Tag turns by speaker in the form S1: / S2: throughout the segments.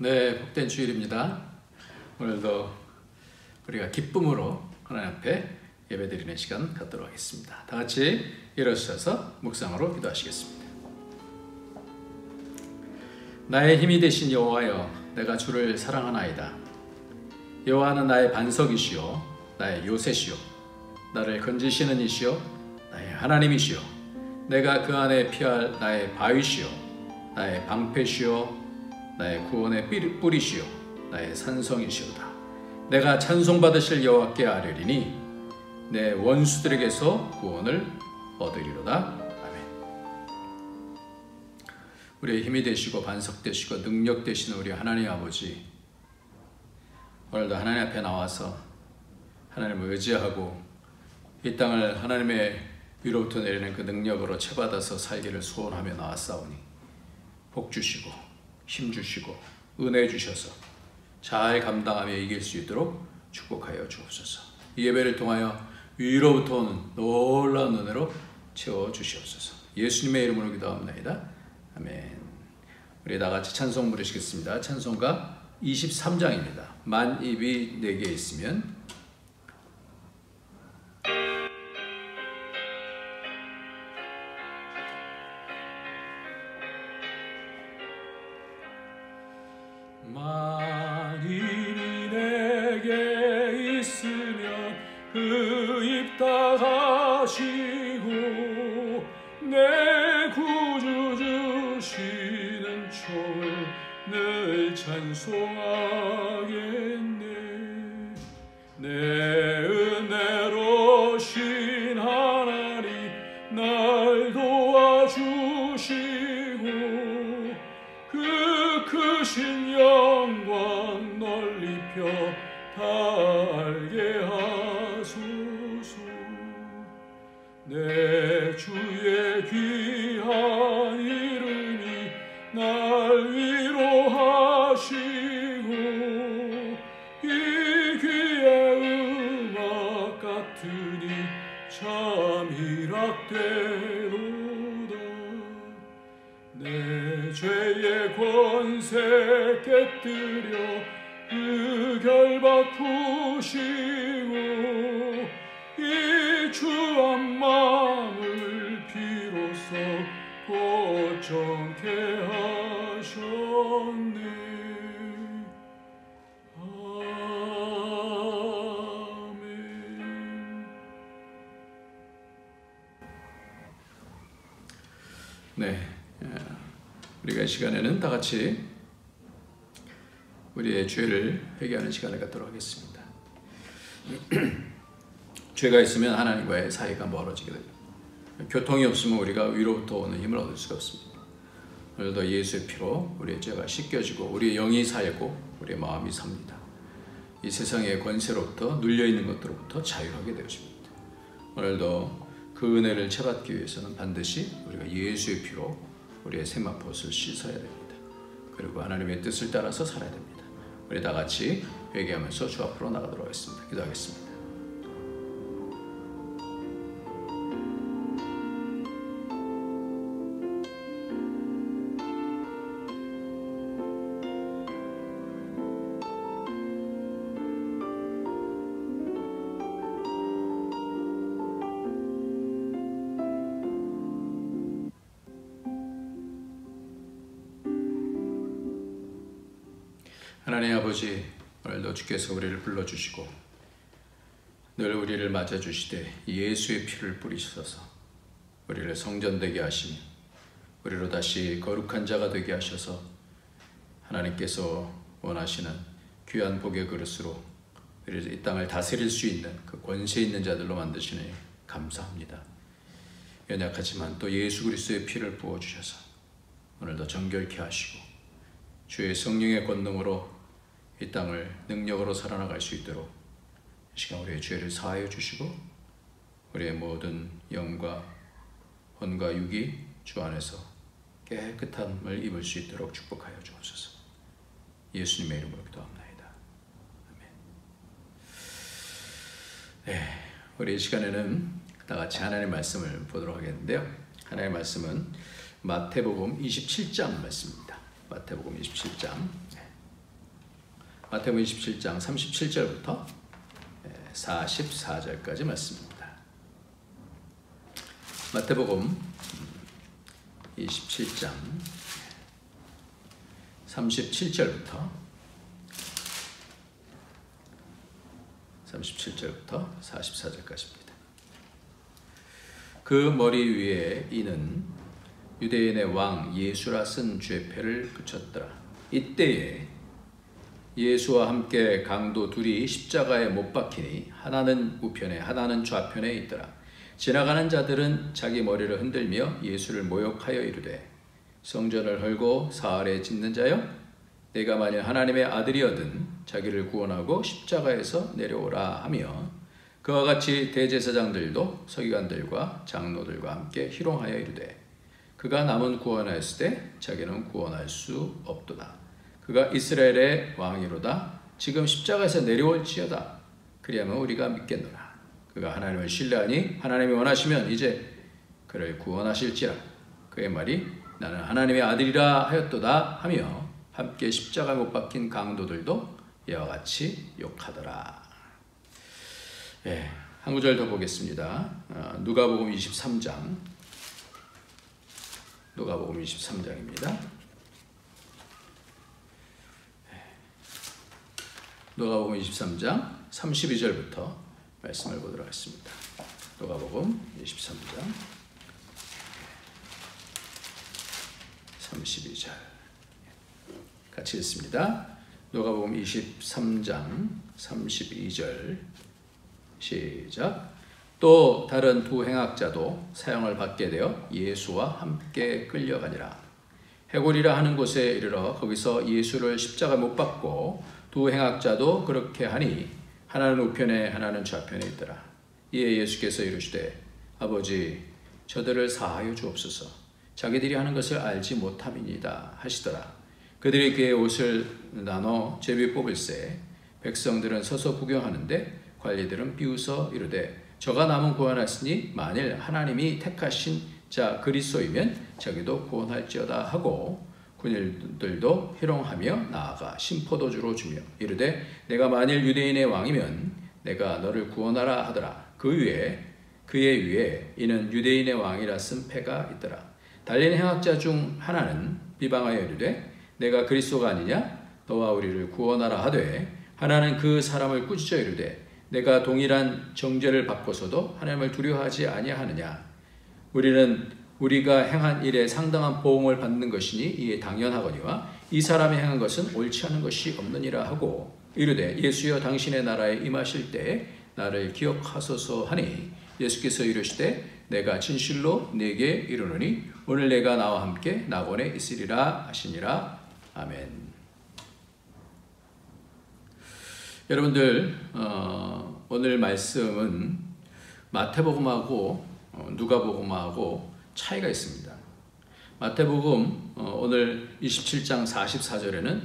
S1: 네, 복된 주일입니다. 오늘도 우리가 기쁨으로 하나님 앞에 예배드리는 시간 갖도록 하겠습니다. 다 같이 일어서셔서 묵상으로 기도하시겠습니다. 나의 힘이 되신 여호와여, 내가 주를 사랑하나이다. 여호와는 나의 반석이시요 나의 요새시요 나를 건지시는 이시요 나의 하나님이시요 내가 그 안에 피할 나의 바위시요 나의 방패시요 나의 구원의 뿌리시요 나의 산성이시로다. 내가 찬송받으실 여호와께 아뢰리니 내 원수들에게서 구원을 얻으리로다. 아멘. 우리의 힘이 되시고 반석 되시고 능력 되시는 우리 하나님 아버지, 오늘도 하나님 앞에 나와서 하나님을 의지하고 이 땅을 하나님의 위로부터 내리는 그 능력으로 채받아서 살기를 소원하며 나왔사오니 복 주시고 힘 주시고 은혜 주셔서 잘 감당하며 이길 수 있도록 축복하여 주옵소서. 이 예배를 통하여 위로부터 오는 놀라운 은혜로 채워 주시옵소서. 예수님의 이름으로 기도합니다. 아멘. 우리 다 같이 찬송 부르시겠습니다. 찬송가 23장입니다. 만입이 내게 있으면.
S2: 만일이 내게 있으면 그 입 닫으시고 내 구주 주시는 총을 늘 찬송하겠네. 내 은혜로신 하나님 날 도와주시고 그 크신 영광 널리 펴 다 알게 하소서. 내 주의 귀한 이름이 날 위로하시고 이 귀의 음악 같으니 참 희락되도다. 내 죄의 권세 깨뜨려 그 결박 푸시고 이 주한 마음을 비로소 고정케 하셨네. 아멘.
S1: 네, 우리가 이 시간에는 다 같이 우리의 죄를 회개하는 시간을 갖도록 하겠습니다. 죄가 있으면 하나님과의 사이가 멀어지게 됩니다. 교통이 없으면 우리가 위로부터 오는 힘을 얻을 수가 없습니다. 오늘도 예수의 피로 우리의 죄가 씻겨지고 우리의 영이 살고 우리의 마음이 삽니다. 이 세상의 권세로부터 눌려있는 것들로부터 자유하게 되어집니다. 오늘도 그 은혜를 채받기 위해서는 반드시 우리가 예수의 피로 우리의 세마포를 씻어야 됩니다. 그리고 하나님의 뜻을 따라서 살아야 됩니다. 우리 다 같이 회개하면서 주 앞으로 나가도록 하겠습니다. 기도하겠습니다. 하나님 아버지, 오늘도 주께서 우리를 불러주시고 늘 우리를 맞아주시되 예수의 피를 뿌리셔서 우리를 성전되게 하시며 우리로 다시 거룩한 자가 되게 하셔서 하나님께서 원하시는 귀한 복의 그릇으로 우리를 이 땅을 다스릴 수 있는 그 권세 있는 자들로 만드시니 감사합니다. 연약하지만 또 예수 그리스도의 피를 부어주셔서 오늘도 정결케 하시고 주의 성령의 권능으로 이 땅을 능력으로 살아나갈 수 있도록 이 시간 우리의 죄를 사하여 주시고 우리의 모든 영과 혼과 육이 주 안에서 깨끗함을 입을 수 있도록 축복하여 주옵소서. 예수님의 이름으로 기도합니다. 아멘. 네, 우리 이 시간에는 다 같이 하나님의 말씀을 보도록 하겠는데요. 하나님의 말씀은 마태복음 27장 말씀입니다. 마태복음 27장. 마태복음 27장 37절부터 44절까지 말씀입니다. 마태복음 27장 37절부터 44절까지입니다. 그 머리 위에 이는 유대인의 왕 예수라 쓴 죄패를 그쳤더라. 이때에 예수와 함께 강도 둘이 십자가에 못 박히니 하나는 우편에 하나는 좌편에 있더라. 지나가는 자들은 자기 머리를 흔들며 예수를 모욕하여 이르되 성전을 헐고 사흘에 짓는 자여, 내가 만일 하나님의 아들이어든 자기를 구원하고 십자가에서 내려오라 하며, 그와 같이 대제사장들도 서기관들과 장로들과 함께 희롱하여 이르되 그가 남은 구원하였을 때 자기는 구원할 수 없도다. 그가 이스라엘의 왕이로다. 지금 십자가에서 내려올지어다. 그리하면 우리가 믿겠노라. 그가 하나님을 신뢰하니 하나님이 원하시면 이제 그를 구원하실지라. 그의 말이 나는 하나님의 아들이라 하였도다 하며 함께 십자가에 못 박힌 강도들도 이와 같이 욕하더라. 한 구절 더 보겠습니다. 누가복음 23장. 누가복음 23장입니다. 누가복음 23장 32절부터 말씀을 보도록 하겠습니다. 누가복음 23장 32절 같이 읽습니다. 누가복음 23장 32절 시작. 또 다른 두 행악자도 사형을 받게 되어 예수와 함께 끌려가니라. 해골이라 하는 곳에 이르러 거기서 예수를 십자가에 못 박고 두 행악자도 그렇게 하니 하나는 우편에 하나는 좌편에 있더라. 이에 예수께서 이르시되 아버지 저들을 사하여 주옵소서. 자기들이 하는 것을 알지 못함이니이다 하시더라. 그들이 그의 옷을 나눠 제비 뽑을새 백성들은 서서 구경하는데 관리들은 비웃어 이르되 저가 남은 구원하시니 만일 하나님이 택하신 자 그리스도이면 자기도 구원할지어다 하고 군인들도 희롱하며 나아가 심포도주로 주며 이르되 내가 만일 유대인의 왕이면 내가 너를 구원하라 하더라. 그의 위에 이는 유대인의 왕이라 쓴 패가 있더라. 달린 행악자 중 하나는 비방하여 이르되 내가 그리스도가 아니냐 너와 우리를 구원하라 하되, 하나는 그 사람을 꾸짖어 이르되 내가 동일한 정죄를 받고서도 하나님을 두려워하지 아니하느냐. 우리가 행한 일에 상당한 보응을 받는 것이니 이에 당연하거니와 이 사람이 행한 것은 옳지 않은 것이 없느니라 하고 이르되 예수여 당신의 나라에 임하실 때에 나를 기억하소서 하니 예수께서 이르시되 내가 진실로 네게 이르노니 오늘 내가 나와 함께 낙원에 있으리라 하시니라. 아멘. 여러분들 오늘 말씀은 마태복음하고 누가복음하고 차이가 있습니다. 마태복음 오늘 27장 44절에는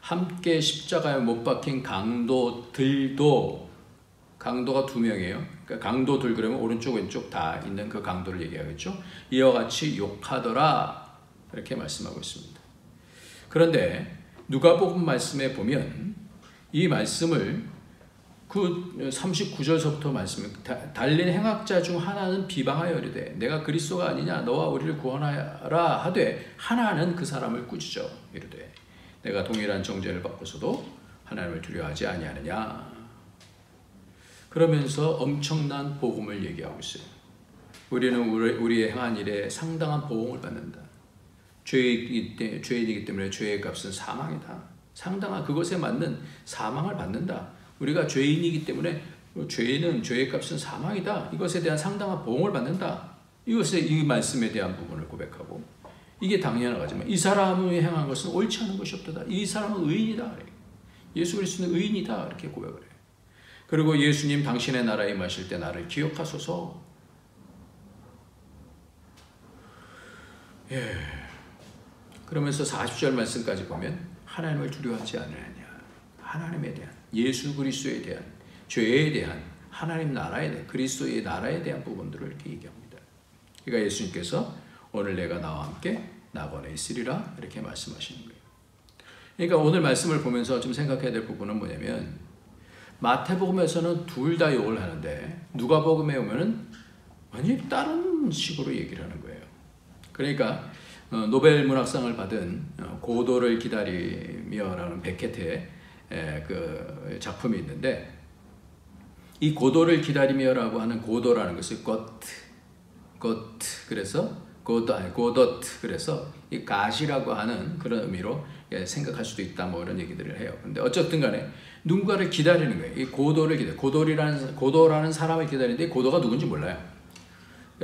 S1: 함께 십자가에 못 박힌 강도들도, 강도가 두 명이에요. 그러니까 강도들 그러면 오른쪽 왼쪽 다 있는 그 강도를 얘기하겠죠. 이와 같이 욕하더라 이렇게 말씀하고 있습니다. 그런데 누가복음 말씀에 보면 이 말씀을 그 39절서부터 말씀을 달린 행악자 중 하나는 비방하여 이르되 내가 그리스도가 아니냐 너와 우리를 구원하라 하되, 하나는 그 사람을 꾸짖어 이르되 내가 동일한 정죄를 받고서도 하나님을 두려워하지 아니하느냐. 그러면서 엄청난 복음을 얘기하고 있어요. 우리는 우리의 행한 일에 상당한 보응을 받는다. 죄인이기 때문에 죄의 값은 사망이다. 상당한 그것에 맞는 사망을 받는다. 우리가 죄인이기 때문에 죄는 죄의 값은 사망이다. 이것에 대한 상당한 보응을 받는다. 이 말씀에 대한 부분을 고백하고, 이게 당연하지만 이 사람이 행한 것은 옳지 않은 것이 없다. 이 사람은 의인이다. 예수 그리스도는 의인이다. 이렇게 고백을 해요. 그리고 예수님 당신의 나라에 임하실 때 나를 기억하소서. 그러면서 40절 말씀까지 보면 하나님을 두려워하지 않으느냐. 하나님에 대한, 예수 그리스도에 대한, 죄에 대한, 하나님 나라에 대한, 그리스도의 나라에 대한 부분들을 이렇게 얘기합니다. 그러니까 예수님께서 오늘 내가 나와 함께 낙원에 있으리라 이렇게 말씀하시는 거예요. 그러니까 오늘 말씀을 보면서 좀 생각해야 될 부분은 뭐냐면 마태복음에서는 둘 다 욕을 하는데 누가복음에 오면은 완전히 다른 식으로 얘기를 하는 거예요. 그러니까 노벨 문학상을 받은 고도를 기다리며라는 베케트의 그 작품이 있는데 이 고도를 기다리며라고 하는 고도라는 것이 그래서 고덧 그래서 이 가시라고 하는 그런 의미로 생각할 수도 있다 뭐 이런 얘기들을 해요. 근데 어쨌든 간에 누군가를 기다리는 거예요. 이 고도를 고도라는 사람을 기다리는데 고도가 누군지 몰라요.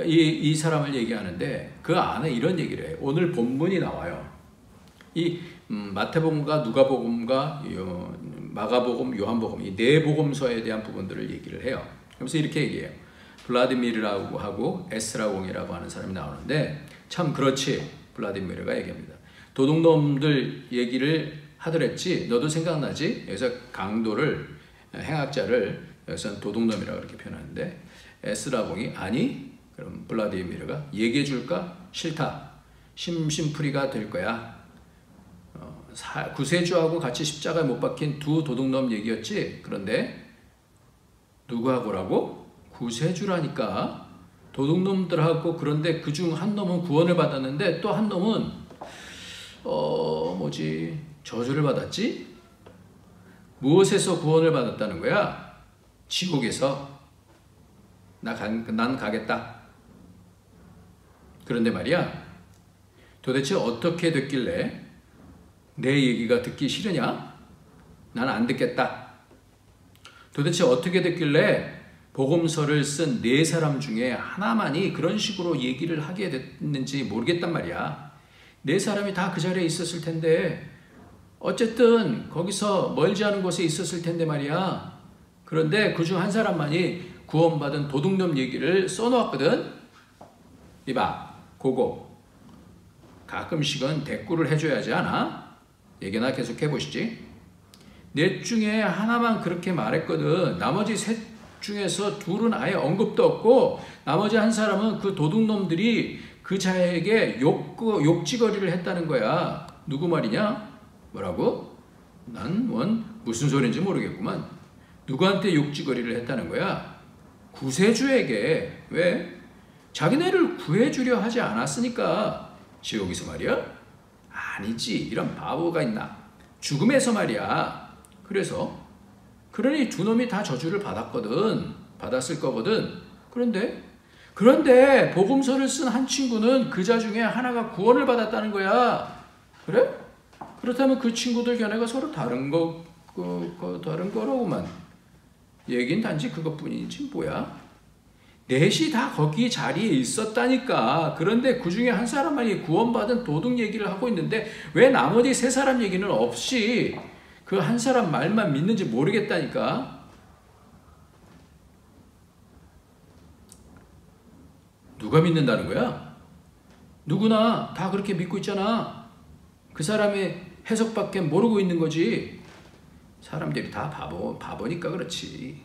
S1: 이 사람을 얘기하는데 그 안에 이런 얘기를 해요. 오늘 본문이 나와요. 이 마태복음과 누가복음과 마가복음, 요한복음 이 네 복음서에 대한 부분들을 얘기를 해요. 그래서 이렇게 얘기해요. 블라디미르라고 하고 에스라공이라고 하는 사람이 나오는데 참 그렇지. 블라디미르가 얘기합니다. 도둑놈들 얘기를 하더랬지. 너도 생각나지? 여기서 강도를 행악자를 여기서는 도둑놈이라고 그렇게 표현하는데 에스라공이 아니 그럼 블라디미르가 얘기해 줄까? 싫다. 심심풀이가 될 거야. 구세주하고 같이 십자가에 못 박힌 두 도둑놈 얘기였지. 그런데 누구하고라고? 구세주라니까. 도둑놈들하고. 그런데 그중 한 놈은 구원을 받았는데 또 한 놈은 저주를 받았지? 무엇에서 구원을 받았다는 거야? 지옥에서. 난 가겠다. 그런데 말이야, 도대체 어떻게 됐길래 내 얘기가 듣기 싫으냐? 난 안 듣겠다. 도대체 어떻게 됐길래 복음서를 쓴 네 사람 중에 하나만이 그런 식으로 얘기를 하게 됐는지 모르겠단 말이야. 네 사람이 다 그 자리에 있었을 텐데 어쨌든 거기서 멀지 않은 곳에 있었을 텐데 말이야. 그런데 그중 한 사람만이 구원받은 도둑놈 얘기를 써놓았거든. 이봐, 고고. 가끔씩은 대꾸를 해줘야 하지 않아? 얘기나 계속 해보시지. 넷 중에 하나만 그렇게 말했거든. 나머지 셋 중에서 둘은 아예 언급도 없고 나머지 한 사람은 그 도둑놈들이 그 자에게 욕지거리를 했다는 거야. 누구 말이냐? 뭐라고? 난 무슨 소리인지 모르겠구만. 누구한테 욕지거리를 했다는 거야? 구세주에게. 왜? 자기네를 구해주려 하지 않았으니까. 지옥에서 말이야? 아니지. 이런 바보가 있나. 죽음에서 말이야. 그러니 두 놈이 다 저주를 받았을 거거든. 그런데 복음서를 쓴 한 친구는 그자 중에 하나가 구원을 받았다는 거야. 그래? 그렇다면 그 친구들 견해가 서로 다른 거로구만. 얘긴 단지 그것뿐이지 뭐야. 넷이 다 거기 자리에 있었다니까. 그런데 그 중에 한 사람만이 구원받은 도둑 얘기를 하고 있는데 왜 나머지 세 사람 얘기는 없이 그 한 사람 말만 믿는지 모르겠다니까. 누가 믿는다는 거야? 누구나 다 그렇게 믿고 있잖아. 그 사람의 해석밖에 모르고 있는 거지. 사람들이 다 바보니까 그렇지.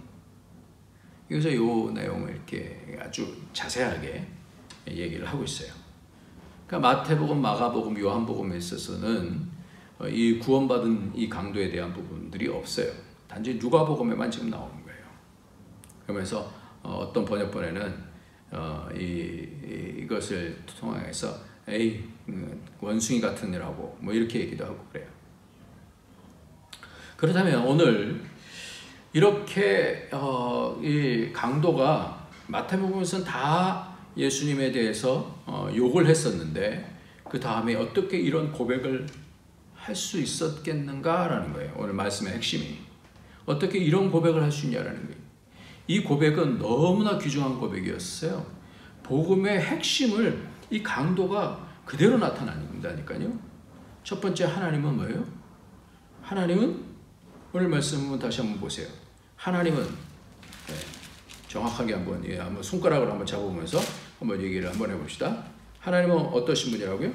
S1: 여기서 이 내용을 이렇게 아주 자세하게 얘기를 하고 있어요. 그러니까 마태복음, 마가복음, 요한복음에 있어서는 이 구원받은 이 강도에 대한 부분들이 없어요. 단지 누가복음에만 지금 나오는 거예요. 그러면서 어떤 번역본에는 이것을 통해서 원숭이 같은 이라고 뭐 이렇게 얘기도 하고 그래요. 그렇다면 오늘 이렇게 이 강도가 마태복음에서는 다 예수님에 대해서 욕을 했었는데 그 다음에 어떻게 이런 고백을 할 수 있었겠는가라는 거예요. 오늘 말씀의 핵심이. 어떻게 이런 고백을 할 수 있냐라는 거예요. 이 고백은 너무나 귀중한 고백이었어요. 복음의 핵심을 이 강도가 그대로 나타난다니까요. 첫 번째, 하나님은 뭐예요? 하나님은 오늘 말씀은 다시 한번 보세요. 하나님은 정확하게 한번 손가락으로 한번 잡아보면서 한번 얘기를 한번 해봅시다. 하나님은 어떠신 분이라고요?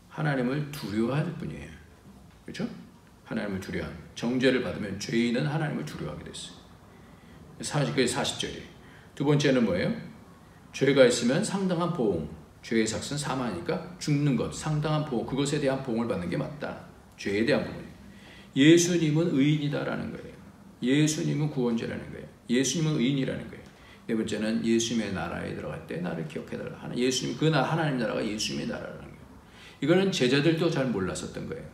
S1: 하나님을 두려워할 분이에요. 그렇죠? 하나님을 두려워하는. 정죄를 받으면 죄인은 하나님을 두려워하게 됐어요. 40절이에요. 두 번째는 뭐예요? 죄가 있으면 상당한 보응. 죄의 삭은 사망이니까 죽는 것, 상당한 보응. 그것에 대한 보응을 받는 게 맞다. 죄에 대한 부분이에요. 예수님은 의인이다라는 거예요. 예수님은 구원자라는 거예요. 예수님은 의인이라는 거예요. 네 번째는 예수님의 나라에 들어갈 때 나를 기억해달라. 예수님, 그 하나님 나라가 예수님의 나라라는 거예요. 이거는 제자들도 잘 몰랐었던 거예요.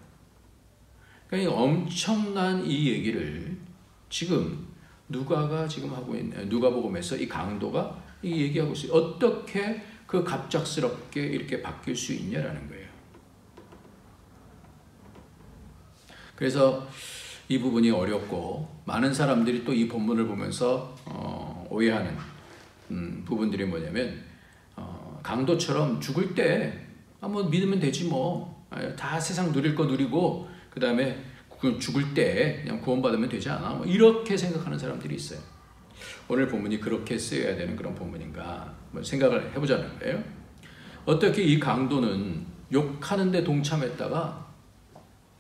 S1: 그러니까 엄청난 이 얘기를 지금 누가가 지금 하고 있는, 누가복음에서 이 강도가 이 얘기하고 있어요. 어떻게 그 갑작스럽게 이렇게 바뀔 수 있냐라는 거예요. 그래서 이 부분이 어렵고 많은 사람들이 또 이 본문을 보면서 오해하는 부분들이 뭐냐면 강도처럼 죽을 때 뭐 믿으면 되지 뭐 다 세상 누릴 거 누리고 그 다음에 죽을 때 그냥 구원받으면 되지 않아? 뭐 이렇게 생각하는 사람들이 있어요. 오늘 본문이 그렇게 쓰여야 되는 그런 본문인가 뭐 생각을 해보자는 거예요. 어떻게 이 강도는 욕하는데 동참했다가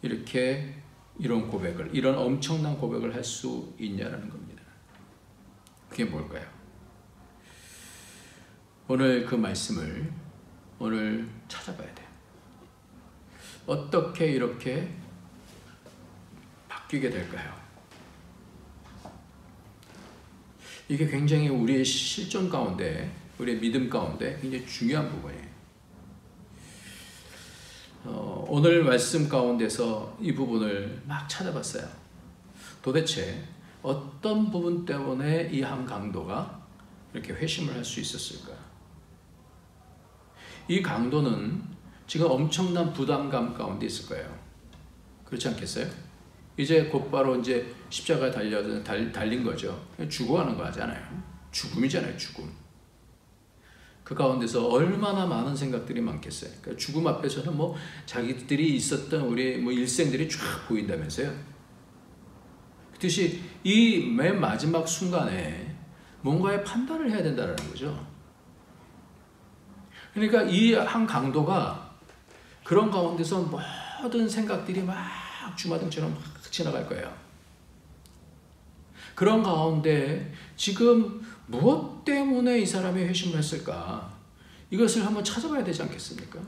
S1: 이렇게 이런 고백을, 이런 엄청난 고백을 할 수 있냐라는 겁니다. 그게 뭘까요? 오늘 그 말씀을 오늘 찾아봐야 돼요. 어떻게 이렇게 바뀌게 될까요? 이게 굉장히 우리의 실존 가운데, 우리의 믿음 가운데 굉장히 중요한 부분이에요. 오늘 말씀 가운데서 이 부분을 막 찾아봤어요. 도대체 어떤 부분 때문에 이 한 강도가 이렇게 회심을 할 수 있었을까? 이 강도는 지금 엄청난 부담감 가운데 있을 거예요. 그렇지 않겠어요? 이제 곧바로 이제 십자가에 달린 거죠. 죽어가는 거 하잖아요. 죽음이잖아요, 죽음. 그 가운데서 얼마나 많은 생각들이 많겠어요. 그러니까 죽음 앞에서는 뭐 자기들이 있었던 우리 뭐 일생들이 쫙 보인다면서요. 그듯이 이 맨 마지막 순간에 뭔가의 판단을 해야 된다는 거죠. 그러니까 이 한 강도가 그런 가운데서 모든 생각들이 막 주마등처럼 막 지나갈 거예요. 그런 가운데 지금 무엇 때문에 이 사람이 회심을 했을까? 이것을 한번 찾아봐야 되지 않겠습니까?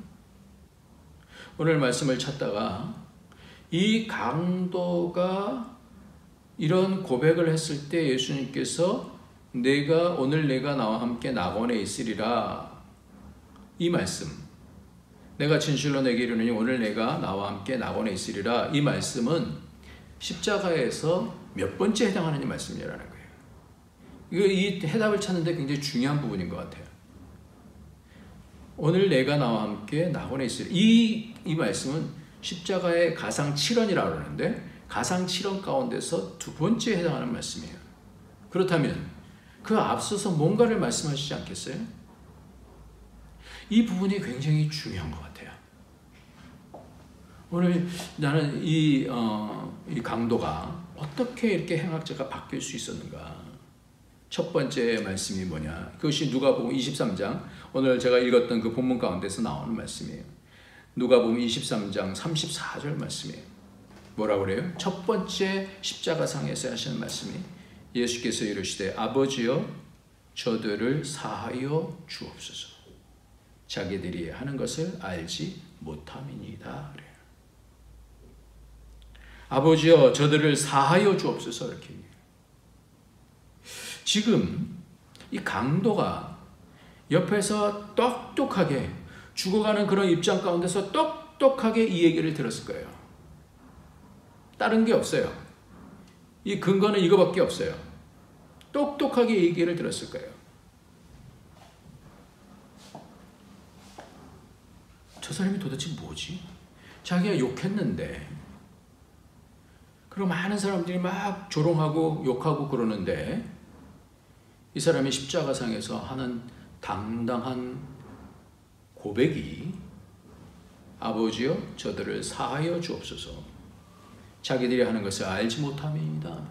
S1: 오늘 말씀을 찾다가 이 강도가 이런 고백을 했을 때 예수님께서 오늘 내가 나와 함께 낙원에 있으리라, 이 말씀, 내가 진실로 내게 이르노니 오늘 내가 나와 함께 낙원에 있으리라, 이 말씀은 십자가에서 몇 번째 해당하는 이 말씀이라는 거예요. 이 해답을 찾는데 굉장히 중요한 부분인 것 같아요. 오늘 내가 나와 함께 낙원에 있으리라, 이 말씀은 십자가의 가상 7원이라고 그러는데 가상 7원 가운데서 두 번째에 해당하는 말씀이에요. 그렇다면 그 앞서서 뭔가를 말씀하시지 않겠어요? 이 부분이 굉장히 중요한 것 같아요. 오늘 나는 이 강도가 어떻게 이렇게 행악자가 바뀔 수 있었는가? 첫 번째 말씀이 뭐냐? 그것이 누가복음 23장, 오늘 제가 읽었던 그 본문 가운데서 나오는 말씀이에요. 누가복음 23장 34절 말씀이에요. 뭐라고 그래요? 첫 번째 십자가상에서 하시는 말씀이 예수께서 이르시되 아버지여 저들을 사하여 주옵소서. 자기들이 하는 것을 알지 못함이니이다. 그래요. 아버지여 저들을 사하여 주옵소서. 이렇게. 지금 이 강도가 옆에서 똑똑하게 죽어가는 그런 입장 가운데서 똑똑하게 이 얘기를 들었을 거예요. 다른 게 없어요. 이 근거는 이거밖에 없어요. 똑똑하게 얘기를 들었을 거예요. 저 사람이 도대체 뭐지? 자기가 욕했는데, 그리고 많은 사람들이 막 조롱하고 욕하고 그러는데, 이 사람이 십자가상에서 하는 당당한 고백이 아버지여 저들을 사하여 주옵소서. 자기들이 하는 것을 알지 못함이니이다.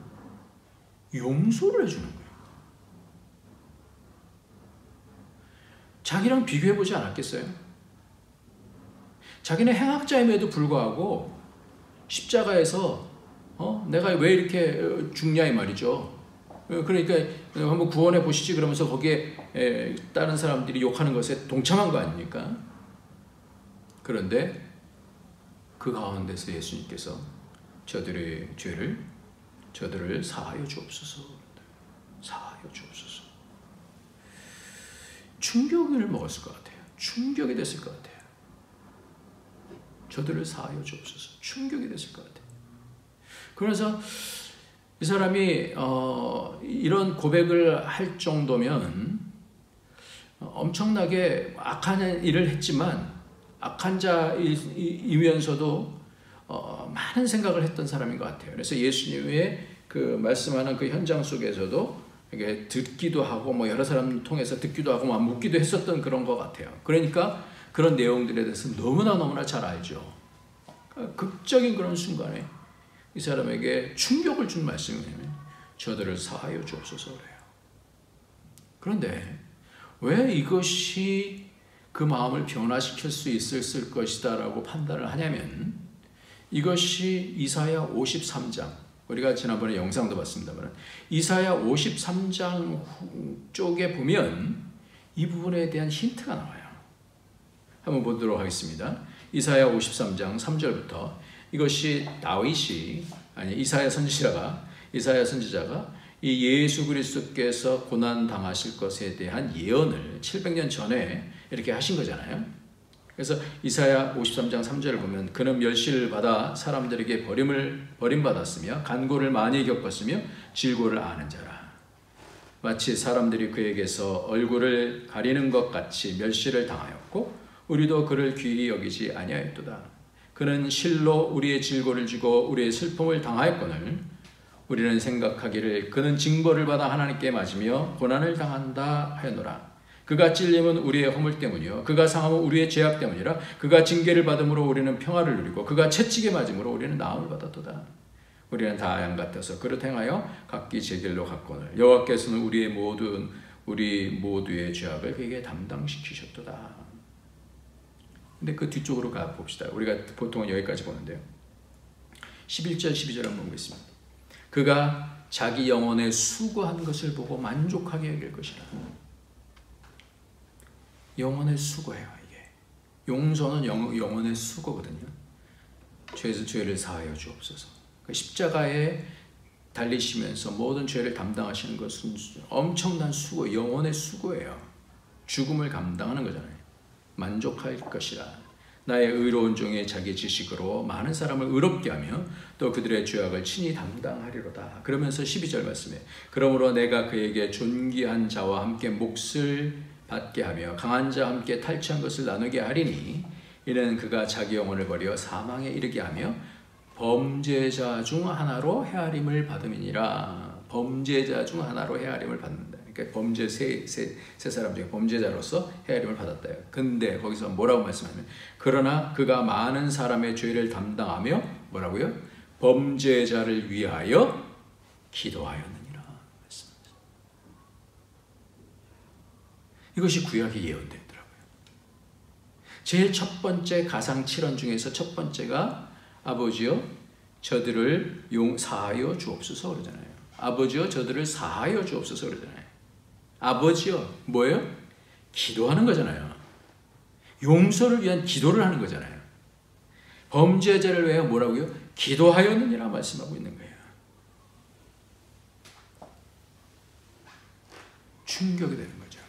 S1: 용서를 해주는 거예요. 자기랑 비교해보지 않았겠어요? 자기는 행악자임에도 불구하고 십자가에서 내가 왜 이렇게 죽냐 이 말이죠. 그러니까 한번 구원해 보시지 그러면서 거기에 다른 사람들이 욕하는 것에 동참한 거 아닙니까? 그런데 그 가운데서 예수님께서 저들의 죄를 저들을 사하여 주옵소서. 사하여 주옵소서. 충격을 먹었을 것 같아요. 충격이 됐을 것 같아요. 저들을 사하여 주옵소서. 충격이 됐을 것 같아요. 그래서 이 사람이 이런 고백을 할 정도면 엄청나게 악한 일을 했지만 악한 자이면서도 많은 생각을 했던 사람인 것 같아요. 그래서 예수님의 그 말씀하는 그 현장 속에서도 이게 듣기도 하고 뭐 여러 사람 통해서 듣기도 하고 막 묻기도 했었던 그런 것 같아요. 그러니까 그런 내용들에 대해서 너무나 잘 알죠. 극적인 그런 순간에 이 사람에게 충격을 준 말씀이냐면 저들을 사하여 주옵소서 그래요. 그런데 왜 이것이 그 마음을 변화시킬 수 있을 것이다 라고 판단을 하냐면 이것이 이사야 53장, 우리가 지난번에 영상도 봤습니다만 이사야 53장 쪽에 보면 이 부분에 대한 힌트가 나와요. 한번 보도록 하겠습니다. 이사야 53장 3절부터 이것이 이사야 선지자가 이 예수 그리스도께서 고난 당하실 것에 대한 예언을 700년 전에 이렇게 하신 거잖아요. 그래서 이사야 53장 3절을 보면 그는 멸시를 받아 사람들에게 버림받았으며 간고를 많이 겪었으며 질고를 아는 자라. 마치 사람들이 그에게서 얼굴을 가리는 것 같이 멸시를 당하였고 우리도 그를 귀히 여기지 아니하였도다. 그는 실로 우리의 질고를 지고 우리의 슬픔을 당하였거늘 우리는 생각하기를 그는 징벌을 받아 하나님께 맞으며 고난을 당한다 하였노라. 그가 찔림은 우리의 허물 때문이요 그가 상함은 우리의 죄악 때문이라. 그가 징계를 받음으로 우리는 평화를 누리고 그가 채찍에 맞음으로 우리는 나음을 받았도다. 우리는 다 양 같아서 그릇 행하여 각기 제 길로 갔거늘 여호와께서는 우리 모두의 죄악을 그에게 담당시키셨도다. 근데 그 뒤쪽으로 가 봅시다. 우리가 보통은 여기까지 보는데요. 11절 12절 한번 보겠습니다. 그가 자기 영혼에 수고한 것을 보고 만족하게 여길 것이라. 영혼의 수고예요. 이게 용서는 영혼의 수고거든요. 죄를 사하여 주옵소서. 십자가에 달리시면서 모든 죄를 담당하시는 것은 엄청난 수고, 영혼의 수고예요. 죽음을 감당하는 거잖아요. 만족할 것이라. 나의 의로운 종의 자기 지식으로 많은 사람을 의롭게 하며 또 그들의 죄악을 친히 담당하리로다. 그러면서 12절 말씀에 그러므로 내가 그에게 존귀한 자와 함께 몫을 받게 하며 강한 자와 함께 탈취한 것을 나누게 하리니 이는 그가 자기 영혼을 버려 사망에 이르게 하며 범죄자 중 하나로 헤아림을 받음이니라. 범죄자 중 하나로 헤아림을 받는다. 그러니까 범죄 세 사람 중에 범죄자로서 헤아림을 받았다. 근데 거기서 뭐라고 말씀하냐면 그러나 그가 많은 사람의 죄를 담당하며 뭐라고요? 범죄자를 위하여 기도하였느니라. 말씀합니다. 이것이 구약의 예언되더라고요. 제일 첫 번째 가상 7원 중에서 첫 번째가 아버지여 저들을 사하여 주옵소서 그러잖아요. 아버지여 저들을 사하여 주옵소서 그러잖아요. 아버지여 뭐예요? 기도하는 거잖아요. 용서를 위한 기도를 하는 거잖아요. 범죄자를 위하여 뭐라고요? 기도하였느니라 말씀하고 있는 거예요. 충격이 되는 거죠.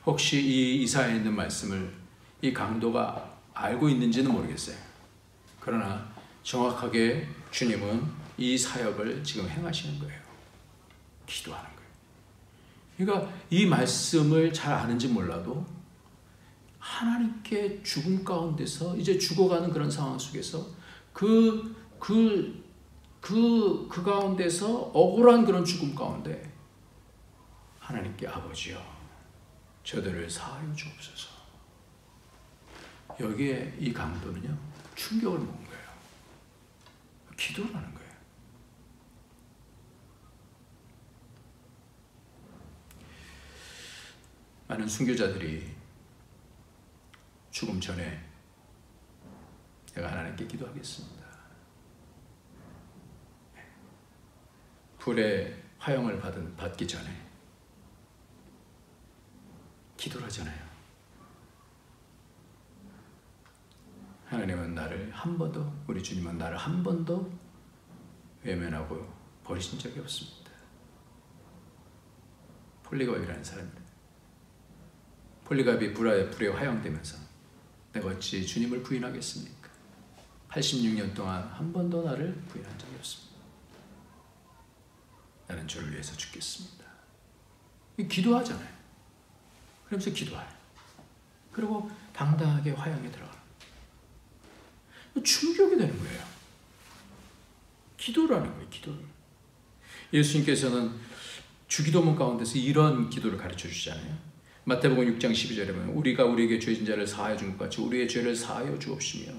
S1: 혹시 이 이사야에 있는 말씀을 이 강도가 알고 있는지는 모르겠어요. 그러나 정확하게 주님은 이 사역을 지금 행하시는 거예요. 기도하는 거예요. 그러니까 이 말씀을 잘 아는지 몰라도 하나님께 죽음 가운데서 이제 죽어가는 그런 상황 속에서 그 가운데서 억울한 그런 죽음 가운데 하나님께 아버지여 저들을 사하여 주옵소서. 여기에 이 강도는요 충격을 먹은 거예요. 기도를 하는 거예요. 많은 순교자들이 죽음 전에 내가 하나님께 기도하겠습니다. 불의 화형을 받기 전에 기도를 하잖아요. 하나님은 나를 한 번도, 우리 주님은 나를 한 번도 외면하고 버리신 적이 없습니다. 폴리갑이라는 사람입니다. 폴리갑이 불에 화형되면서 내가 어찌 주님을 부인하겠습니까? 86년 동안 한 번도 나를 부인한 적이 없습니다. 나는 주를 위해서 죽겠습니다. 기도하잖아요. 그러면서 기도해요. 그리고 당당하게 화형에 들어가요. 충격이 되는 거예요. 기도라는 거예요. 기도를. 예수님께서는 주기도문 가운데서 이런 기도를 가르쳐 주시잖아요. 마태복음 6장 12절에 보면 우리가 우리에게 죄진 자를 사하여 준 것 같이 우리의 죄를 사하여 주옵시며,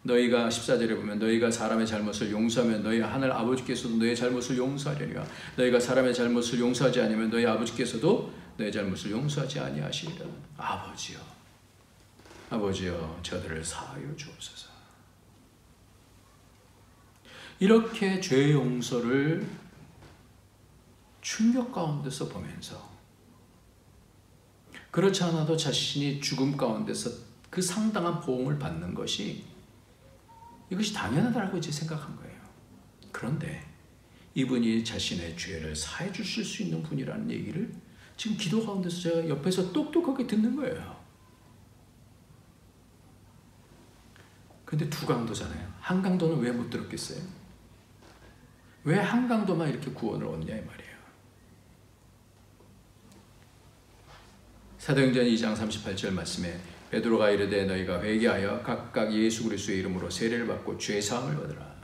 S1: 너희가 14절에 보면 너희가 사람의 잘못을 용서하면 너희 하늘 아버지께서도 너희 잘못을 용서하려니와 너희가 사람의 잘못을 용서하지 않으면 너희 아버지께서도 너희 잘못을 용서하지 아니하시리라. 아버지여, 아버지여, 저들을 사하여 주옵소서. 이렇게 죄 용서를 충격 가운데서 보면서, 그렇지 않아도 자신이 죽음 가운데서 그 상당한 보응을 받는 것이, 이것이 당연하다고 이제 생각한 거예요. 그런데 이분이 자신의 죄를 사해 주실 수 있는 분이라는 얘기를 지금 기도 가운데서 제가 옆에서 똑똑하게 듣는 거예요. 근데 두 강도잖아요. 한 강도는 왜 못 들었겠어요? 왜 한 강도만 이렇게 구원을 얻냐 이 말이에요. 사도행전 2장 38절 말씀에 베드로가 이르되 너희가 회개하여 각각 예수 그리스도의 이름으로 세례를 받고 죄 사함을 받으라.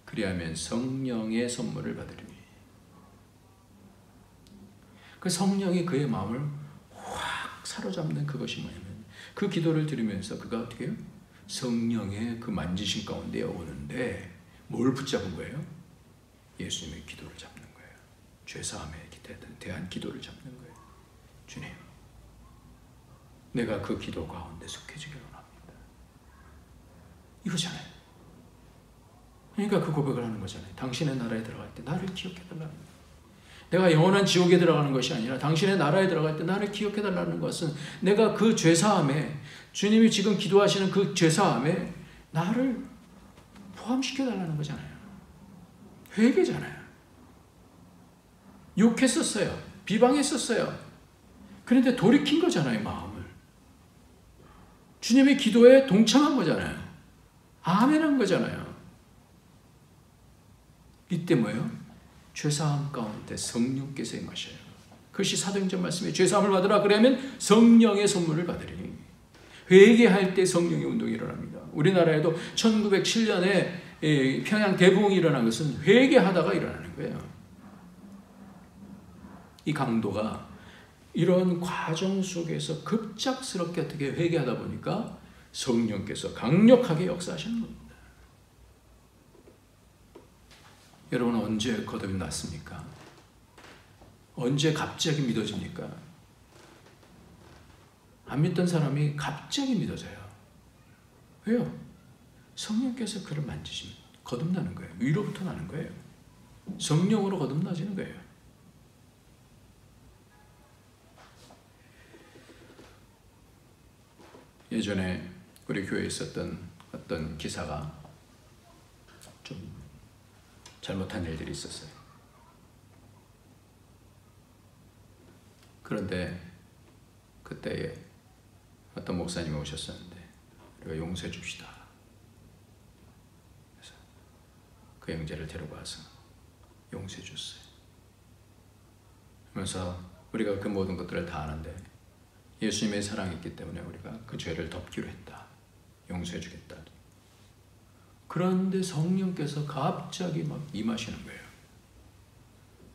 S1: 그리하면 성령의 선물을 받으리니. 그 성령이 그의 마음을 확 사로잡는 그것이 뭐냐면, 그 기도를 들으면서 그가 어떻게 해요? 성령의 그 만지심 가운데 오는데 뭘 붙잡은 거예요? 예수님의 기도를 잡는 거예요. 죄 사함에 대한 기도를 잡는 거예요. 주님, 내가 그 기도 가운데 속해지기를 원합니다. 이거잖아요. 그러니까 그 고백을 하는 거잖아요. 당신의 나라에 들어갈 때 나를 기억해달라는 거예요. 내가 영원한 지옥에 들어가는 것이 아니라 당신의 나라에 들어갈 때 나를 기억해달라는 것은, 내가 그 죄사함에, 주님이 지금 기도하시는 그 죄사함에 나를 포함시켜달라는 거잖아요. 회개잖아요. 욕했었어요. 비방했었어요. 그런데 돌이킨 거잖아요, 마음을. 주님의 기도에 동참한 거잖아요. 아멘한 거잖아요. 이때 뭐예요? 죄사함 가운데 성령께서 임하셔요. 그것이 사도행전 말씀에 죄사함을 받으라 그러면 성령의 선물을 받으리니. 회개할 때 성령의 운동이 일어납니다. 우리나라에도 1907년에 평양 대부흥이 일어난 것은 회개하다가 일어나는 거예요. 이 강도가 이런 과정 속에서 급작스럽게 어떻게 회개하다 보니까 성령께서 강력하게 역사하시는 겁니다. 여러분은 언제 거듭이 났습니까? 언제 갑자기 믿어집니까? 안 믿던 사람이 갑자기 믿어져요. 왜요? 성령께서 그를 만지시면 거듭나는 거예요. 위로부터 나는 거예요. 성령으로 거듭나지는 거예요. 예전에 우리 교회에 있었던 어떤 기사가 좀 잘못한 일들이 있었어요. 그런데 그때에 어떤 목사님이 오셨었는데 우리가 용서해 줍시다. 그래서 그 형제를 데리고 와서 용서해 줬어요. 그러면서 우리가 그 모든 것들을 다 아는데 예수님의 사랑이 있기 때문에 우리가 그 죄를 덮기로 했다. 용서해 주겠다. 그런데 성령께서 갑자기 막 임하시는 거예요.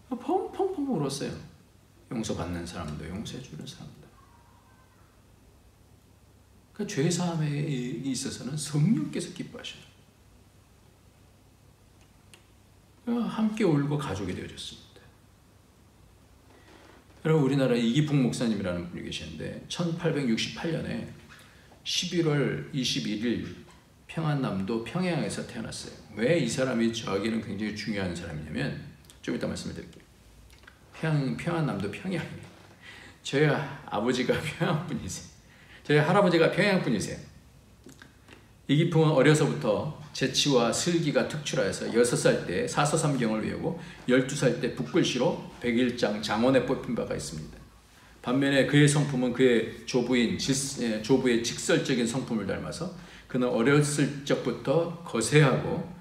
S1: 펑펑펑 울었어요. 용서받는 사람도 용서해 주는 사람도. 그러니까 죄사함에 있어서는 성령께서 기뻐하셔요. 함께 울고 가족이 되어졌습니다. 여러분, 우리나라에 이기풍 목사님이라는 분이 계시는데 1868년에 11월 21일 평안남도 평양에서 태어났어요. 왜 이 사람이 저에게는 굉장히 중요한 사람이냐면, 좀 이따 말씀을 드릴게요. 평안남도 평양이에요. 저희 아버지가 평양 분이세요. 저희 할아버지가 평양 분이세요. 이기풍은 어려서부터 재치와 슬기가 특출하여서 6살 때 사서삼경을 외우고 12살 때 붓글씨로 백일장 장원에 뽑힌 바가 있습니다. 반면에 그의 성품은 그의 조부의 직설적인 성품을 닮아서 그는 어렸을 적부터 거세고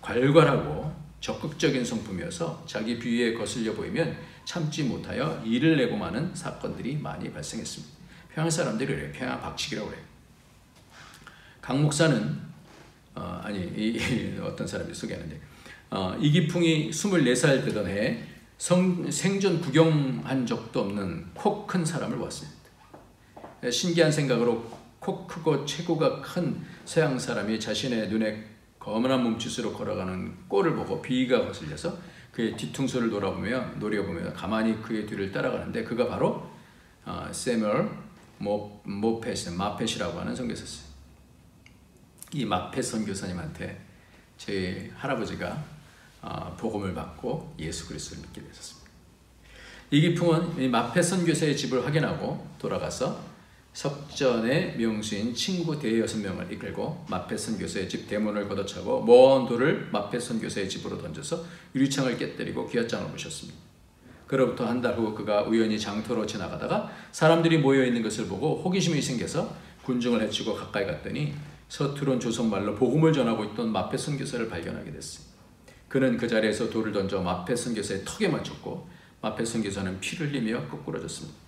S1: 괄괄하고 적극적인 성품이어서 자기 비위에 거슬려 보이면 참지 못하여 일을 내고 마는 사건들이 많이 발생했습니다. 평양 사람들이 그래요. 평양 박치기라고 그래요. 강 목사는 어떤 사람이 소개하는데 이기풍이 24살 되던 해에 생전 구경한 적도 없는 코 큰 사람을 보았습니다. 신기한 생각으로 코 크고 체구가 큰 서양 사람이 자신의 눈에 거만한 몸짓으로 걸어가는 꼴을 보고 비위가 거슬려서 그의 뒤통수를 노려보며 가만히 그의 뒤를 따라가는데 그가 바로 세뮤얼 마펫이라고 하는 선교사였어요. 이 마펫 선교사님한테 제 할아버지가 복음을 받고 예수 그리스도를 믿게 되었습니다. 이기풍은 이 마펫 선교사의 집을 확인하고 돌아가서 석전의 명수인 친구 대6명을 이끌고 마펫 선교사의 집 대문을 걷어차고 먼 돌을 마펫 선교사의 집으로 던져서 유리창을 깨뜨리고 귀하장을 모셨습니다. 그로부터 한 달 후 그가 우연히 장터로 지나가다가 사람들이 모여있는 것을 보고 호기심이 생겨서 군중을 헤치고 가까이 갔더니 서투른 조선말로 복음을 전하고 있던 마펫 선교사를 발견하게 됐어요. 그는 그 자리에서 돌을 던져 마펫 선교사의 턱에 맞췄고 마펫 선교사는 피를 흘리며 거꾸러졌습니다.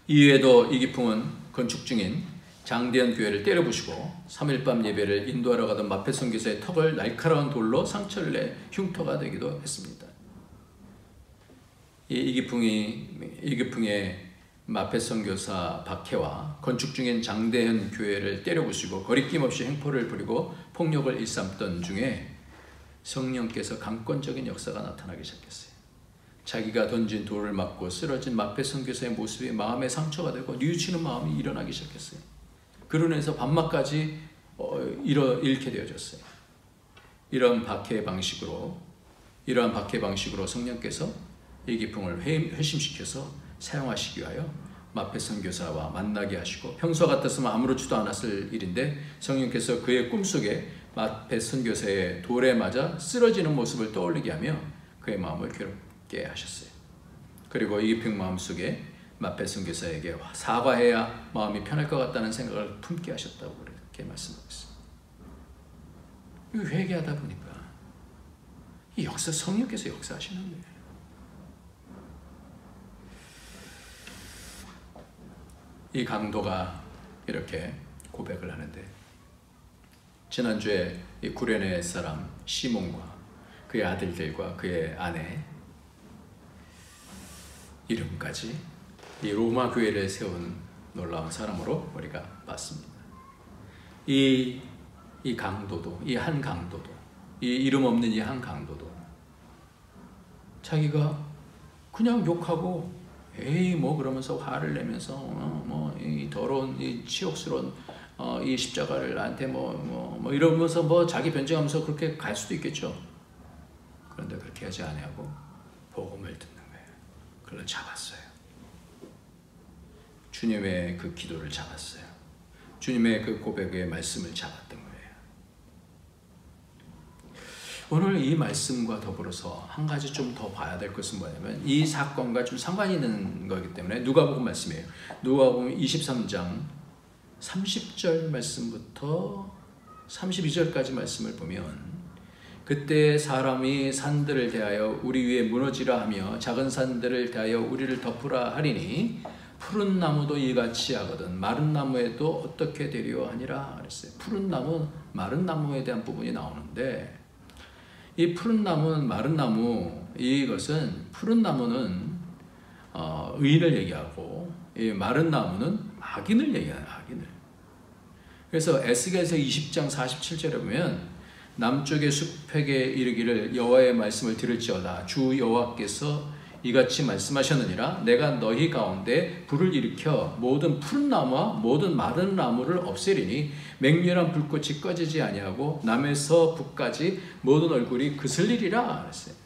S1: 이후에도 이기풍은 건축 중인 장대현 교회를 때려부수고 3일 밤 예배를 인도하러 가던 마펫 선교사의 턱을 날카로운 돌로 상처를 내 흉터가 되기도 했습니다. 이기풍의 마펫 선교사 박해와 건축 중인 장대현 교회를 때려부수고 거리낌 없이 행포를 부리고 폭력을 일삼던 중에 성령께서 강권적인 역사가 나타나기 시작했어요. 자기가 던진 돌을 맞고 쓰러진 마펫 선교사의 모습이 마음의 상처가 되고 뉘우치는 마음이 일어나기 시작했어요. 그로 인해서 밤낮까지 잃게 되어졌어요. 이러한 박해 방식으로 성령께서 이기풍을 회심시켜서 사용하시기 위하여 마펫 선교사와 만나게 하시고 평소 같았으면 아무렇지도 않았을 일인데 성령께서 그의 꿈속에 마펫 선교사의 돌에 맞아 쓰러지는 모습을 떠올리게 하며 그의 마음을 괴롭게 하셨어요. 그리고 이기풍 마음속에 마펫 선교사에게 사과해야 마음이 편할 것 같다는 생각을 품게 하셨다고 그렇게 말씀하고 있어요. 회개하다 보니까 이 성령께서 역사하시는 거예요. 이 강도가 이렇게 고백을 하는데 지난주에 이 구레네 사람 시몬과 그의 아들들과 그의 아내 이름까지 이 로마 교회를 세운 놀라운 사람으로 우리가 봤습니다. 이 강도도 이 이름 없는 이 한 강도도 자기가 그냥 욕하고 그러면서 화를 내면서 이 더러운 이 치욕스러운 이 십자가를 나한테 이러면서 자기 변증하면서 그렇게 갈 수도 있겠죠. 그런데 그렇게 하지 아니하고 복음을 듣는 거예요. 그걸 잡았어요. 주님의 그 기도를 잡았어요. 주님의 그 고백의 말씀을 잡았던 거예요. 오늘 이 말씀과 더불어서 한 가지 좀 더 봐야 될 것은 뭐냐면 이 사건과 좀 상관이 있는 거기 때문에 누가복음 말씀이에요. 누가복음 23장 30절 말씀부터 32절까지 말씀을 보면 그때 사람이 산들을 대하여 우리 위에 무너지라 하며 작은 산들을 대하여 우리를 덮으라 하리니 푸른 나무도 이같이 하거든 마른 나무에도 어떻게 되리요 하니라 그랬어요. 푸른 나무, 마른 나무에 대한 부분이 나오는데 이 푸른 나무는 마른 나무 이것은 푸른 나무는 의인을 얘기하고 이 마른 나무는 악인을 얘기하는 악인을. 그래서 에스겔서 20장 47절에 보면 남쪽의 숲에게 이르기를 여호와의 말씀을 들을지어다 주 여호와께서 이같이 말씀하셨느니라 내가 너희 가운데 불을 일으켜 모든 푸른 나무와 모든 마른 나무를 없애리니 맹렬한 불꽃이 꺼지지 아니하고 남에서 북까지 모든 얼굴이 그슬리리라 그랬어요.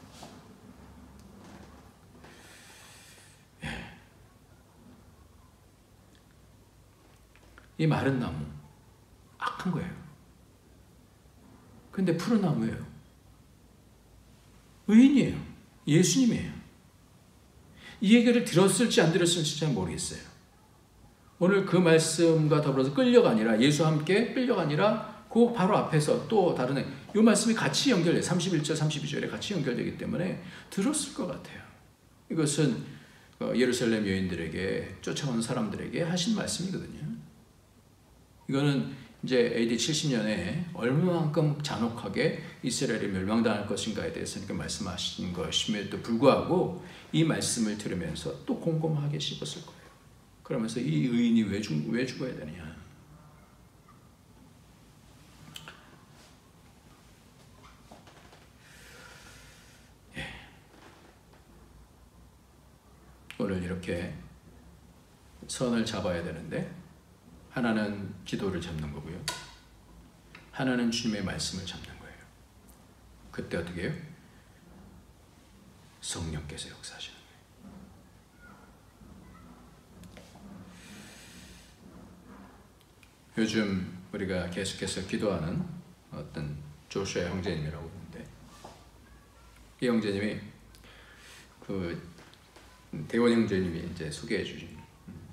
S1: 이 마른 나무, 악한 거예요. 근데 푸른 나무예요. 의인이에요. 예수님이에요. 이 얘기를 들었을지 안 들었을지 잘 모르겠어요. 오늘 그 말씀과 더불어서 끌려가 아니라 예수와 함께 끌려가 아니라 그 바로 앞에서 또 다른 이 말씀이 같이 연결돼요. 31절, 32절에 같이 연결되기 때문에 들었을 것 같아요. 이것은 예루살렘 여인들에게 쫓아오는 사람들에게 하신 말씀이거든요. 이거는 이제 AD 70년에 얼마만큼 잔혹하게 이스라엘이 멸망당할 것인가에 대해서 이렇게 말씀하신 것임에도 불구하고 이 말씀을 들으면서 또 곰곰하게 씹었을 거예요. 그러면서 이 의인이 왜 죽어야 되느냐. 오늘 이렇게 선을 잡아야 되는데 하나는 기도를 잡는 거고요. 하나는 주님의 말씀을 잡는 거예요. 그때 어떻게 해요? 성령께서 역사하시는 거예요. 요즘 우리가 계속해서 기도하는 어떤 조슈아 형제님이라고 있는데 이 형제님이 그 대원 형제님이 이제 소개해 주신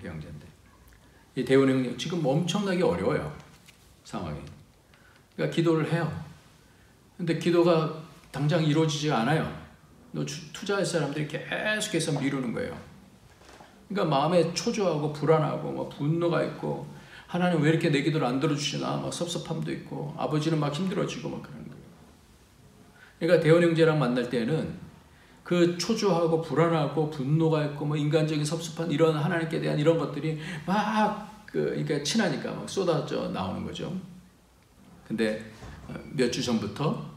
S1: 이 형제인데 이 대원 형님 지금 엄청나게 어려워요. 상황이. 그러니까 기도를 해요. 근데 기도가 당장 이루어지지 않아요. 투자할 사람들이 계속해서 미루는 거예요. 그러니까 마음에 초조하고 불안하고 막 분노가 있고 하나님 왜 이렇게 내 기도를 안 들어주시나 막 섭섭함도 있고 아버지는 막 힘들어지고 막 그러는 거예요. 그러니까 대원 형제랑 만날 때는 그 초조하고 불안하고 분노가 있고 뭐 인간적인 섭섭한 이런 하나님께 대한 이런 것들이 막 그러니까 친하니까 막 쏟아져 나오는 거죠. 근데 몇 주 전부터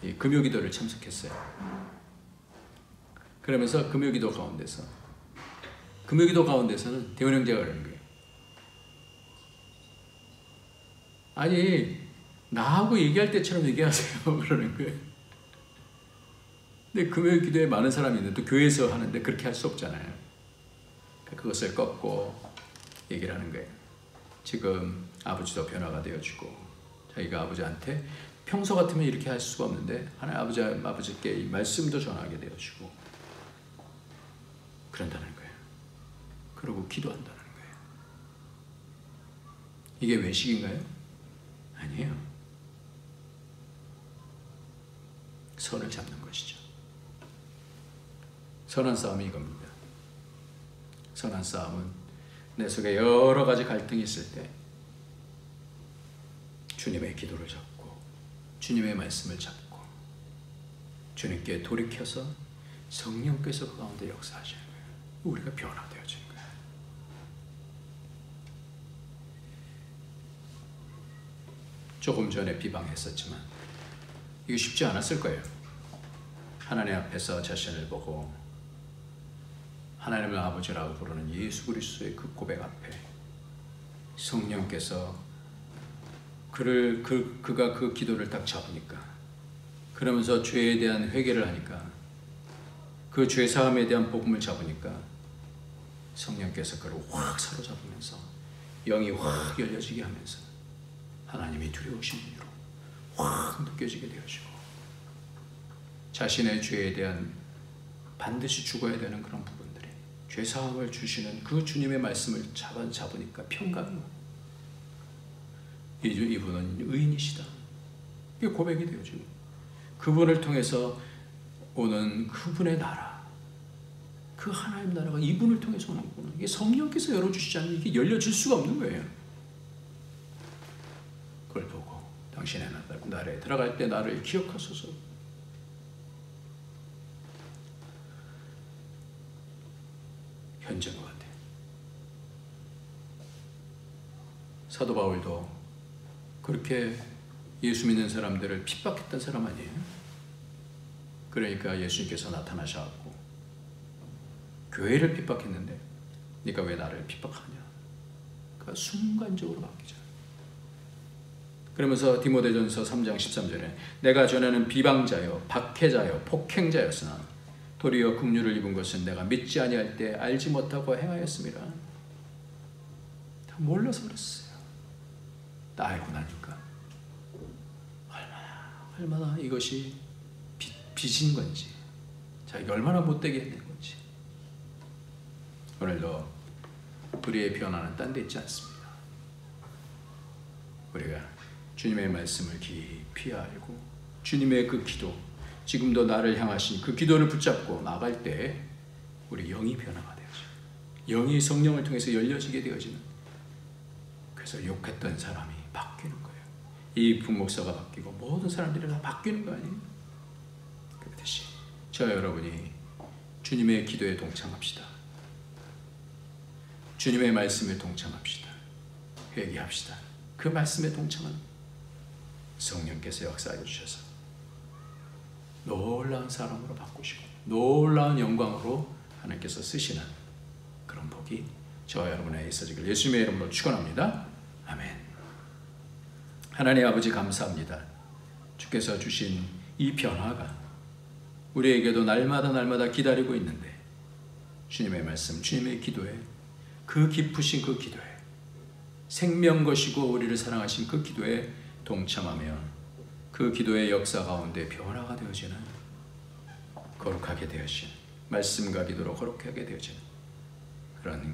S1: 이 금요기도를 참석했어요. 그러면서 금요기도 가운데서는 대원 형제가 그러는 거예요. 아니 나하고 얘기할 때처럼 얘기하세요. 그러는 거예요. 근데 금요일 기도에 많은 사람이 있는데 또 교회에서 하는데 그렇게 할 수 없잖아요. 그것을 꺾고 얘기를 하는 거예요. 지금 아버지도 변화가 되어주고 자기가 아버지한테 평소 같으면 이렇게 할 수가 없는데 하나님 아버지께 이 말씀도 전하게 되어주고 그런다는 거예요. 그러고 기도한다는 거예요. 이게 외식인가요? 아니에요. 선을 잡는 것이죠. 선한 싸움이 이겁니다. 선한 싸움은 내 속에 여러 가지 갈등이 있을 때 주님의 기도를 잡고 주님의 말씀을 잡고 주님께 돌이켜서 성령께서 그 가운데 역사하시는 거예요. 우리가 변화되어지는 거예요. 조금 전에 비방했었지만 이게 쉽지 않았을 거예요. 하나님 앞에서 자신을 보고 하나님을 아버지라고 부르는 예수 그리스도의 그 고백 앞에 성령께서 그가 그 기도를 딱 잡으니까 그러면서 죄에 대한 회개를 하니까 그 죄 사함에 대한 복음을 잡으니까 성령께서 그를 확 사로잡으면서 영이 확 열려지게 하면서 하나님이 두려우신 분으로 확 느껴지게 되어지고 자신의 죄에 대한 반드시 죽어야 되는 그런 부분들이 죄사함을 주시는 그 주님의 말씀을 잡으니까 평강이 이분은 의인이시다. 이게 고백이 되어지고 그분을 통해서 오는 그분의 나라 그 하나님 나라가 이분을 통해서 오는 거구나. 이게 성령께서 열어주시지 않으면 이게 열려질 수가 없는 거예요. 그걸 보고 당신의 나라에 들어갈 때 나를 기억하소서. 현재인 것 같아요. 사도 바울도 그렇게 예수 믿는 사람들을 핍박했던 사람 아니에요? 그러니까 예수님께서 나타나셔갖고 교회를 핍박했는데 네가 왜 나를 핍박하냐? 그러니까 순간적으로 바뀌죠. 그러면서 디모데전서 3장 13절에 내가 전하는 비방자요 박해자요 폭행자였으나 도리어 긍휼을 입은 것은 내가 믿지 아니할 때 알지 못하고 행하였습니다. 다 몰라서 그랬어요. 알고 나니까 얼마나 이것이 빚인 건지, 자기가 얼마나 못되게 했는 건지. 오늘도 우리의 변화는 딴 데 있지 않습니다. 우리가 주님의 말씀을 깊이 알고 주님의 그 기도, 지금도 나를 향하신 그 기도를 붙잡고 나갈 때 우리 영이 변화가 되어져요. 영이 성령을 통해서 열려지게 되어지는, 그래서 욕했던 사람이 바뀌는 거예요. 이 부목사가 바뀌고 모든 사람들이 다 바뀌는 거 아니에요? 그렇듯이 저와 여러분이 주님의 기도에 동참합시다. 주님의 말씀에 동참합시다. 회개합시다. 그 말씀에 동참하는 성령께서 역사해 주셔서 놀라운 사람으로 바꾸시고 놀라운 영광으로 하나님께서 쓰시는 그런 복이 저와 여러분에게 있어지길 예수님의 이름으로 축원합니다. 아멘. 하나님 아버지 감사합니다. 주께서 주신 이 변화가 우리에게도 날마다 기다리고 있는데, 주님의 말씀, 주님의 기도에, 그 깊으신 그 기도에, 생명 것이고 우리를 사랑하신 그 기도에 동참하며 그 기도의 역사 가운데 변화가 되어지는, 거룩하게 되어지는, 말씀과 기도로 거룩하게 되어지는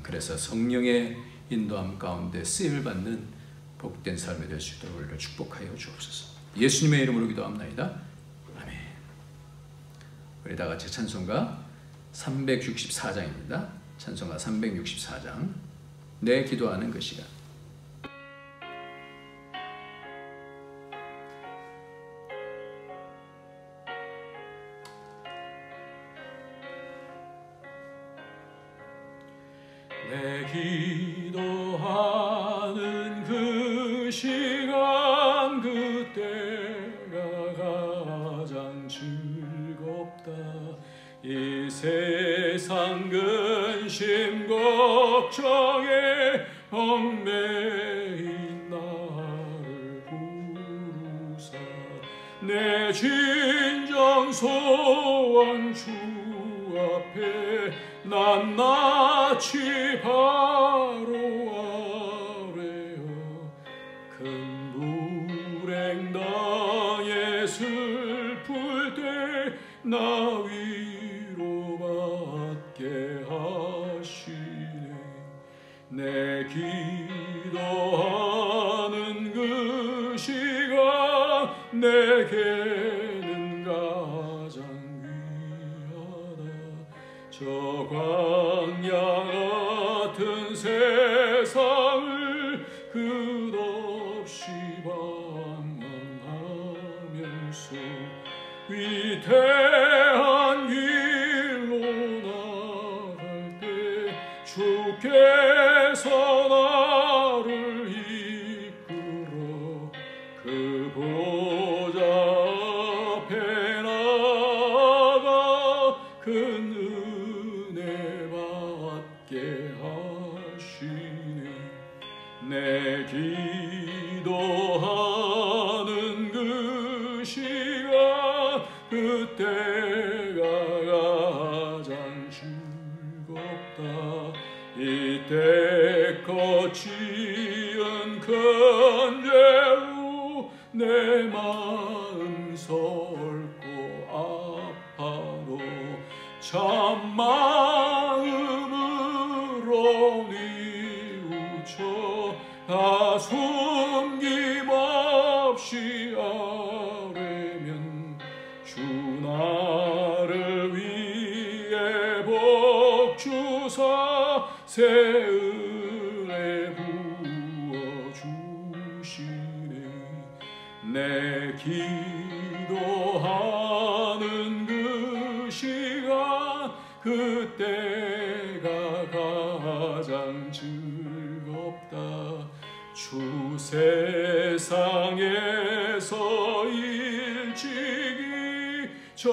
S1: 그래서 성령의 인도함 가운데 쓰임을 받는 복된 삶이 될 수 있도록 우리를 축복하여 주옵소서. 예수님의 이름으로 기도합나이다. 아멘. 우리 다 같이 찬송가 364장입니다. 찬송가 364장, 내 기도하는 그 시간.
S2: 내 기도하는 그 시간, 그때가 가장 즐겁다. 이 세상 근심 걱정에 얽매인 나를 부르사, 내 진정 소원 주 앞에 낱낱이 바로 아뢰어, 큰 불행 당해 슬플 때 나 위로받게 하시네. 내 기도하는 그 시간 내게는 가장 귀하다. 저 광야 같은 세상을 끝없이 방황하면서 위대한 길로 나갈 때 주께서 나를 이끌어 그 보좌 앞에 나가 큰 은혜 받게 하시네. 내 기도하는 그 시간 그때가 가장 즐겁다. 이때 거치은 큰 죄로 내 마음 설고 아파도 참 마음으로 뉘우쳐 다 숨김없이 아뢰면 주 나를 위해 복 주사 새 은혜 부어주시네. 내 기도하는 그 시간 그때가 가장 즐겁다. 주 세상에서 일찍이 저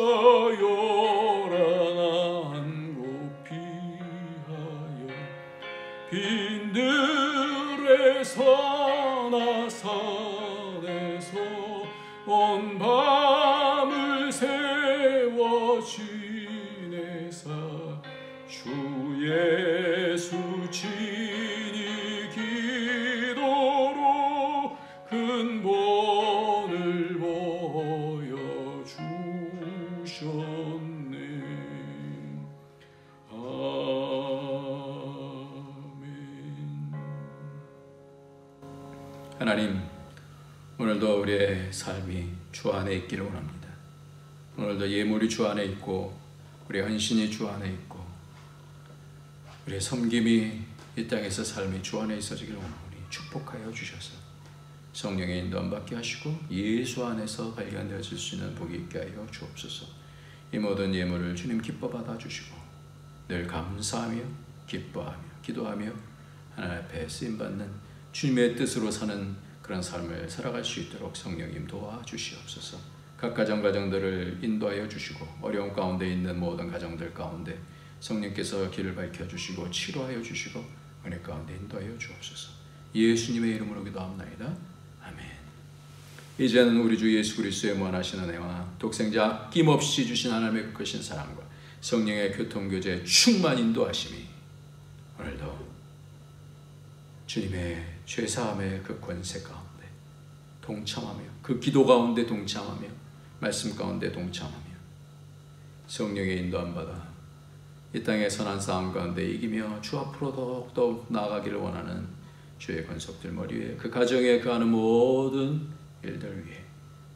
S2: 요란한 곳 피하여 빈들에서나 산에서 온 밤을 세워 지내사 주 예수 친히
S1: 하나님, 오늘도 우리의 삶이 주 안에 있기를 원합니다. 오늘도 예물이 주 안에 있고 우리의 헌신이 주 안에 있고 우리의 섬김이 이 땅에서 삶이 주 안에 있어지기를 원하오니 축복하여 주셔서 성령의 인도함 받게 하시고 예수 안에서 발견되어질 수 있는 복이 있게 하여 주옵소서. 이 모든 예물을 주님 기뻐 받아주시고 늘 감사하며 기뻐하며 기도하며 하나님 앞에 쓰임받는 주님의 뜻으로 사는 그런 삶을 살아갈 수 있도록 성령님 도와주시옵소서. 각 가정들을 인도하여 주시고 어려운 가운데 있는 모든 가정들 가운데 성령께서 길을 밝혀주시고 치료하여 주시고 은혜 가운데 인도하여 주옵소서. 예수님의 이름으로 기도합나이다. 아멘. 이제는 우리 주 예수 그리스도의 무한하신 은혜와 독생자 아낌없이 주신 하나님의 크신 사랑과 성령의 교통교제 충만 인도하심이 오늘도 주님의 죄사함의 그 권세 가운데 동참하며 그 기도 가운데 동참하며 말씀 가운데 동참하며 성령의 인도함 받아 이 땅의 선한 싸움 가운데 이기며 주 앞으로 더욱더욱 나아가기를 원하는 주의 권속들 머리 위에 그 가정에 그하는 모든 일들 위해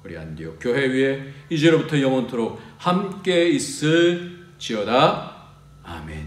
S1: 우리 안디옥 교회 위에 이제로부터 영원토록 함께 있을지어다. 아멘.